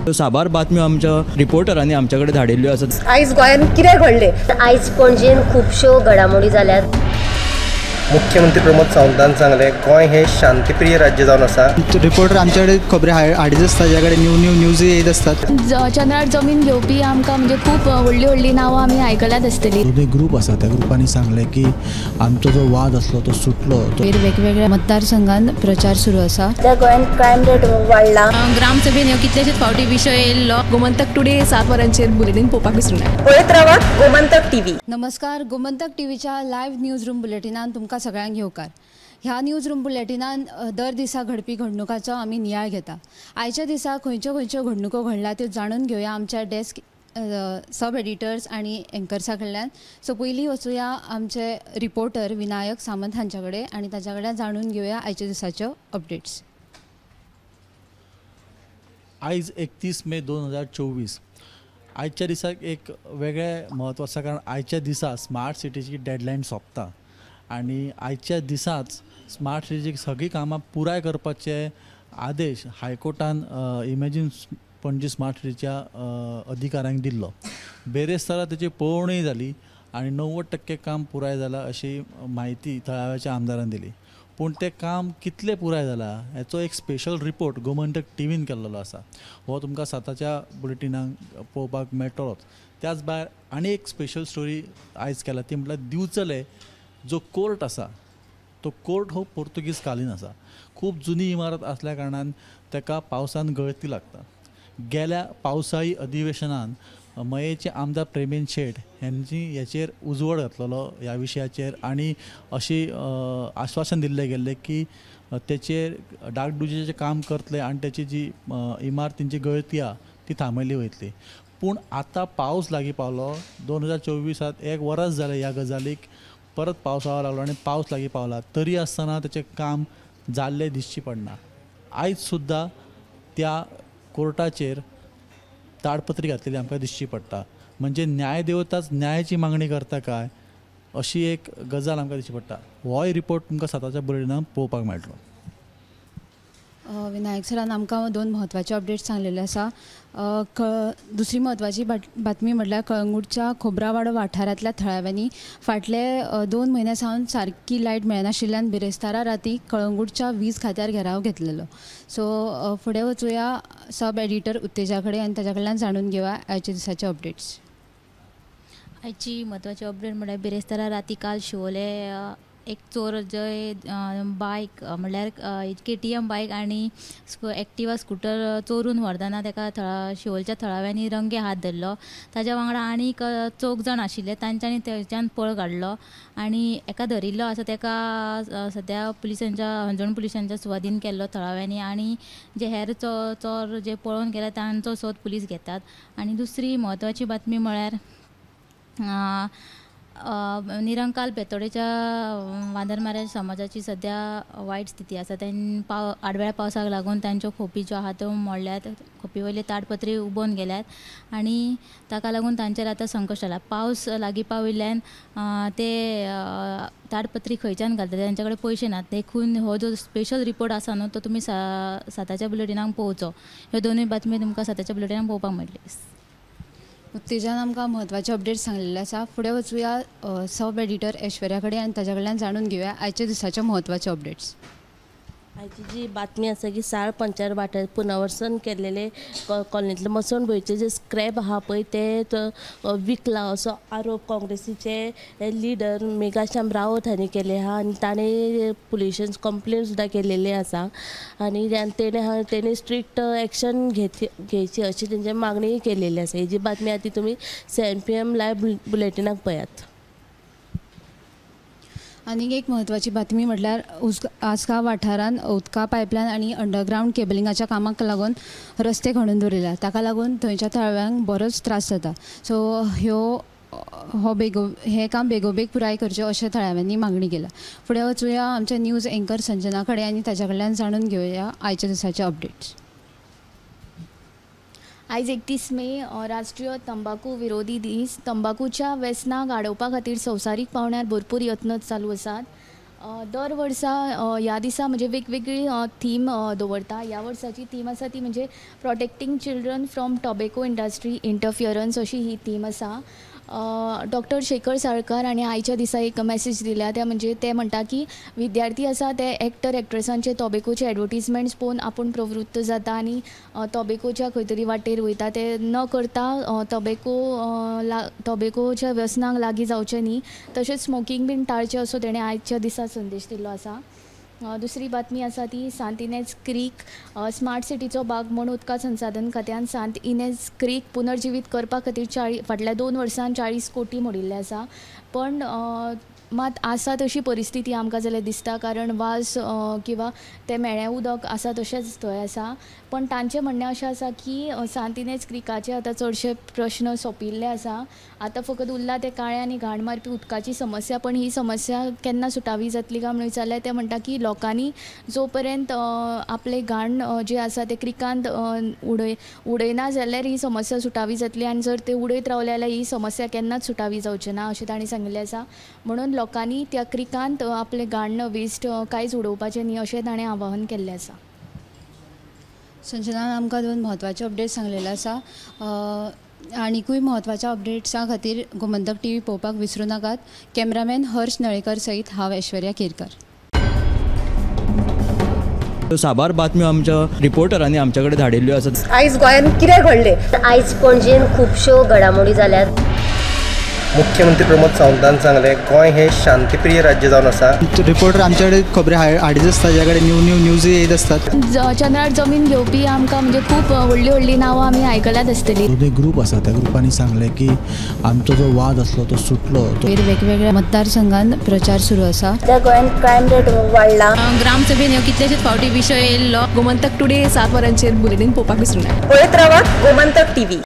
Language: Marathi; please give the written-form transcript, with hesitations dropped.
साबार बातम्यो आमच्या रिपोर्टरांनी आमच्या कडेन धाडिल्ल्यो आसात। आयज गोंयांत कितें घडलें? आयज पणजेन खुबश्यो घडामोडी जाल्यात। मुख्यमंत्री प्रमोद सावंतान सांगले गोंय हे शांतीप्रिय राज्य जावन आसा। रिपोर्टर आमचे कडेन खबरी हाडीत आसता, ज्या कडेन न्यूज येत असतात। चंद्रार जमीन घेवपी आमकां म्हणजे खूब व्हडली व्हडली नांवां आमी आयकल्यात आसतली। दोन ग्रूप आसा, त्या ग्रुपांनी सांगले की आमचो जो वाद आसलो तो सुटलो। वेगवेगळ्या मतदारसंघांत प्रचार सुरू आसा। त्या गोंयांत क्रायम रेट वाडला। ग्रामसभेन ह्यो कितलेशेच फावटी विशय येयल्लो। गोमंतक टुडे 7 वरांचेर बुलेटिन पळोवपाक विसरूं नाका। पळयत रावात गोमंतक टीव्ही। नमस्कार, गोमंतक टीव्हीच्या लायव्ह न्यूज रूम बुलेटिनान तुमकां सगळ्यांक येवकार। ह्या न्यूज रूम बुलेटिनान दर दिसा घडपी घडणुकांचो आमी नियाळ घेता। आयच्या दिसा खंयच्यो घडणुको घडल्या त्यो जाणून घेवया आमच्या डेस्क सब एडिटर्स आनी एंकर्सा कडल्यान। सो पयलीं वचुया आमचे रिपोर्टर विनायक सामंत हांच्या कडेन आनी ताच्या कडल्यान जाणून घेवया आयच्या दिसाच्यो अपडेट्स। आयज 31 मे 2024 आयच्या दिसाक एक वेगळे म्हत्व आसा, कारण आयच्या दिसा स्मार्ट सिटीची डेडलायन सोंपता आनी आयच्या दिसाच स्मार्ट सिटीची सगळीं कामां पुराय करपाचे आदेश हायकोर्टान इमॅजीन पणजी स्मार्ट सिटीच्या अधिकाऱ्यांक दिल्लो। बेरेस्तारा तेची पळोवणी जाली आनी 90% काम पुराय जालां अशी म्हायती थळाव्याच्या आमदारान दिली। पूण तें काम कितलें पुराय जालां हेचो एक स्पेशल रिपोर्ट गोमंतक टीव्हीन केल्लो आसा। हो तुमकां 7च्या बुलेटिनाक पळोवपाक मेळटलोच। त्याच भायर आनी एक स्पेशल स्टोरी आयज केला, ती म्हटल्यार दिवचले जो कोर्ट आसा तो कोर्ट हो पोर्तुगीज कालीन आसा। खूब जुनी इमारत असल्या कारणान ताका पावसान गळती लागता। गेल्या पावसाळी अधिवेशनान मयेचे आमदार प्रेमेन शेट यांनी हेचेर उजवड घातलेलो ह्या विशयाचेर आनी अशी आश्वासन दिल्लें गेल्लें की तेचेर डागडुजीचें काम करतले आनी तेची जी इमारतींची गळती आहा ती थांबयली वयतली। पूण आतां पावस लागीं पावलो। 2024 एक वरस जालें ह्या गजालीक, परत पावसाळो लागलो आनी पावस लागीं पावला, तरी आसतना तेचें काम जाल्लें दिश्टी पडना। आयज सुद्दां त्या कोर्टाचेर ताडपत्री घातलेली आमकां दिश्टी पडटा। म्हणजे न्याय देवताच न्यायाची मागणी करता काय अशी एक गजाल आमकां दिश्टी पडटा। होय रिपोर्ट तुमकां 7च्या बुलेटिनान पळोवपाक मेळटलो। विनायक सरान आमकां 2 म्हत्वाचे अपडेट्स सांगलेले आसा। दुसरी म्हत्वाची बातमी म्हटल्यार कळंगूटच्या खोब्रावाडो वाठारांतल्या थळाव्यांनी फाटले 2 म्हयने सावन सारकी लायट मेळनाशिल्ल्यान बिरेस्तारा राती कळंगूटच्या वीज खात्यार घेराव घेतलेलो। सो फुडें वचुया सब एडिटर उत्तेजा कडेन आनी ताच्या कडल्यान जाणून घेवया आयच्या दिसाचे अपडेट्स। आयची म्हत्वाची अपडेट म्हळ्यार बिरेस्तारा राती काल शिवोले एक चोर जंय बायक म्हळ्यार KTM बायक आनी एक्टिवा स्कूटर चोरून व्हरतना ताका शिवोलच्या थळाव्यांनी रंगे हात धरलो। ताच्या वांगडा आनीक 4 जाण आशिल्ले, तांच्यांनी थंयच्यान पळ काडलो आनी एका धरिल्लो आसा ताका सद्या पुलिसांच्या हंजोण पुलिसांच्या सुवाधीन केल्लो थळाव्यांनी आनी जे हेर चोर जे पळोवन गेले तांचो सोद पुलीस घेतात। आनी दुसरी म्हत्वाची बातमी म्हळ्यार निरंकाल बेतोडेच्या वांदरमाऱ्या समाजाची सध्या वायट स्थिती आसा। आडव्या पावसाक लागून तांच्यो खोपी ज्यो आहा त्यो मोडल्यात, खोपी वयले ताडपत्री उबोवन गेल्यात आनी ताका लागून तांचेर आतां संकश आयला। पावस लागीं पाविल्ल्यान ते ताडपत्री खंयच्यान घालता तांचे कडेन पयशे नात। देखून हो जो स्पेशल रिपोर्ट आसा न्हू तो तुमी 7च्या बुलेटिनाक पळोवचो। ह्यो दोनूय बातमी तुमकां 7च्या बुलेटिनाक पळोवपाक मेळटली। उत्तेजान आमकां म्हत्वाचे अपडेट्स सांगलेले आसा। फुडें वचुया सब एडिटर ऐश्वर्या कडेन आनी ताच्या कडल्यान जाणून घेवया आयच्या दिसाचे म्हत्वाचे अपडेट्स। आयची जी बातमी आसा की साळ पंचायत वाठार पुनर्वसन केल्लेले कॉलनींतले मसण भंयचे जे स्क्रॅप आहा पळय ते विकला असो आरोप काँग्रेसीचे लिडर मेघाश्याम रावत हांणी केले आहा आनी ताणें पुलिसांत कंप्लेन सुद्दां केलेली आसा आनी तेणें स्ट्रिक्ट एक्शन घेवची अशी तेंची मागणी केलेली आसा। ही जी बातमी आहा ती तुमी 7 PM लायव्ह बुलेटिनाक पळयात। आनीक एक म्हत्वाची बातमी म्हटल्यार आसगांव वाठारान उदका पायपलायन आनी अंडरग्रावंड केबलिंगाच्या कामाक लागून रस्ते खणून दवरिल्ल्या, ताका लागून थंयच्या थळाव्यांक बरोच त्रास जाता। सो हे काम बेगोबेग पुराय करचें अशें थळाव्यांनी मागणी केल्या। फुडें वचुया आमच्या न्यूज एंकर संजना कडेन आनी ताच्या कडल्यान जाणून घेवया आयच्या दिसाचे अपडेट्स। आयज 31 मे राष्ट्रीय तंबाखू विरोधी दीस। तंबाखूच्या व्यसनाक आडोवपा खातीर संवसारीक पावंड्यार भरपूर यत्न चालू आसात। दर वर्सा ह्या दिसा म्हणजे वेगवेगळी थीम दवरता. ह्या वर्साची थीम आसा ती म्हणजे प्रोटेक्टिंग चिल्ड्रन फ्रॉम टॉबॅको इंडस्ट्री इंटरफियरन्स अशी ही थीम आसा. डॉक्टर शेखर साळकार हांणी आयच्या दिसा एक मॅसेज दिल्या. त्या म्हणजे ते म्हणटा की विद्यार्थी आसा ते एक्टर एक्ट्रेसांचे टॉबॅकोचे एडवर्टिजमेंट्स पळोवन आपूण प्रवृत्त जाता आनी टॉबॅकोच्या खंय तरी वाटेर वयता. ते न करता टॉबॅकोच्या व्यसनाक लागीं जावचें न्ही, तशेंच स्मोकींग बीन टाळचें असो तेणें आयच्या दिसा संदेश दिल्लो आसा. दुसरी बातमी आसा ती सांत इनेज क्रीक स्मार्ट सिटीचो भाग म्हूण उदका संसाधन खात्यान सांत इनेज क्रीक पुनर्जिवीत करपा खातीर फाटल्या 2 वर्सांत 40 कोटी मोडिल्ले आसा. पण मात आसा तशी परिस्थिती आमकां जाल्यार दिसता, कारण वास किंवा तें मेळ्ळें उदक आसा तशेंच थंय आसा. पण तांचें म्हणणें अशें आसा की सांत इनेज क्रिकाचे आतां चडशे प्रश्न सोंपिल्ले आसा. आतां फकत उरला ते काळें आनी घाण मारपी उदकाची समस्या. पण ही समस्या केन्ना सुटावी जातली काय म्हणून विचारल्यार ते म्हणटा की लोकांनी जो पर्यंत आपले घाण जे आसा ते क्रिकांत उडयना जाल्यार ही समस्या सुटावी जातली, आनी जर ते उडयत रावले जाल्यार ही समस्या केन्नाच सुटावी जावची ना अशें तांणी सांगिल्लें आसा. म्हणून लोकांनी त्या क्रिकांत आपले घाण वेस्ट कांयच उडोवपाचें न्ही अशें ताणें आवाहन केल्लें आसा. संजनान आमकां 2 म्हत्वाचे अपडेट सांगलेले आसा. आनीकूय म्हत्वाच्या अपडेट्सां खातीर गोमंतक TV पळोवपाक विसरूं नाकात. कॅमेरामॅन हर्ष नळेकर सयत हांव ऐश्वर्या केरकर. साबार बातम्यो आमच्या रिपोर्टरांनी आमच्या कडेन धाडिल्ल्यो आसात. आयज गोंयांत कितें घडलें? आयज पणजेन खुबश्यो घडामोडी जाल्यात. मुख्यमंत्री प्रमोद सावंतान सांगले गोंय हे शांतीप्रिय राज्य जावन आसा. रिपोर्टर आमच्याकडे खबरी हाडीत आसता, ज्याकडे न्यूज येत असतात. चंद्रार जमीन घेवपी आमकां म्हणजे खूब व्हडली नांवां आमी आयकल्यात आसतली. एक ग्रूप आसा त्या ग्रुपांनी सांगले की आमचो जो वाद आसलो तो सुटलो. वेगवेगळ्या मतदारसंघांत प्रचार सुरू आसा. त्या गोंयांत क्रायम रेट वाडला. ग्रामसभेन कितलेशेच फावटी विशय येयल्लो. गोमंतक टुडे 7 वरांचेर बुलेटीन पळोवपाक विसरूं नाका. पळयत रावात गोमंतक TV.